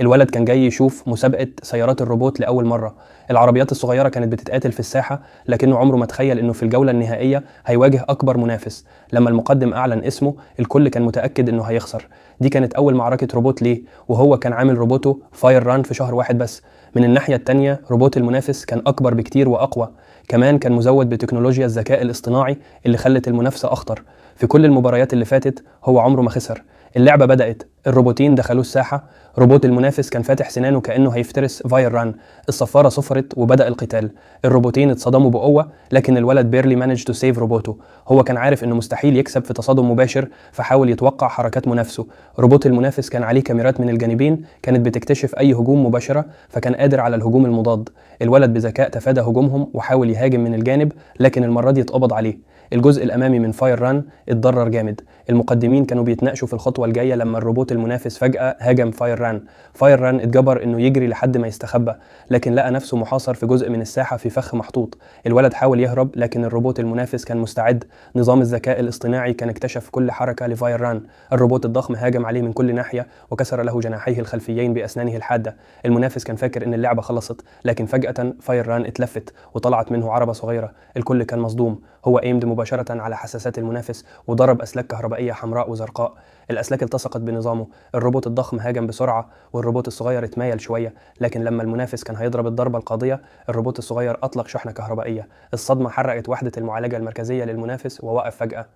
الولد كان جاي يشوف مسابقة سيارات الروبوت لأول مرة. العربيات الصغيرة كانت بتتقاتل في الساحة، لكنه عمره ما تخيل إنه في الجولة النهائية هيواجه أكبر منافس. لما المقدم أعلن اسمه الكل كان متأكد إنه هيخسر. دي كانت أول معركة روبوت ليه، وهو كان عامل روبوته فاير ران في شهر واحد بس. من الناحية التانية روبوت المنافس كان أكبر بكتير وأقوى، كمان كان مزود بتكنولوجيا الذكاء الاصطناعي اللي خلت المنافسة أخطر. في كل المباريات اللي فاتت هو عمره ما خسر. اللعبة بدأت، الروبوتين دخلوا الساحة. روبوت المنافس كان فاتح سنانه كأنه هيفترس فاير ران. الصفارة صفرت وبدأ القتال. الروبوتين اتصدموا بقوة، لكن الولد بيرلي مانج تو سيف روبوته. هو كان عارف انه مستحيل يكسب في تصادم مباشر، فحاول يتوقع حركات منافسه. روبوت المنافس كان عليه كاميرات من الجانبين كانت بتكتشف اي هجوم مباشرة، فكان قادر على الهجوم المضاد. الولد بذكاء تفادى هجومهم وحاول يهاجم من الجانب، لكن المرة دي اتقبض عليه. الجزء الامامي من فاير ران اتضرر جامد. المقدمين كانوا بيتناقشوا في الخطوه الجايه لما الروبوت المنافس فجاه هاجم فاير ران. فاير ران اتجبر انه يجري لحد ما يستخبى، لكن لقى نفسه محاصر في جزء من الساحه في فخ محطوط. الولد حاول يهرب، لكن الروبوت المنافس كان مستعد. نظام الذكاء الاصطناعي كان اكتشف كل حركه لفاير ران. الروبوت الضخم هاجم عليه من كل ناحيه وكسر له جناحيه الخلفيين باسنانه الحاده. المنافس كان فاكر ان اللعبه خلصت، لكن فجاه فاير ران اتلفت وطلعت منه عربه صغيره. الكل كان مصدوم. هو ايمد مباشره على حساسات المنافس وضرب اسلاك كهربائيه حمراء وزرقاء. الاسلاك التصقت بنظامه. الروبوت الضخم هاجم بسرعه والروبوت الصغير اتمايل شويه، لكن لما المنافس كان هيضرب الضربه القاضيه الروبوت الصغير اطلق شحنه كهربائيه. الصدمه حرقت وحده المعالجه المركزيه للمنافس ووقف فجاه.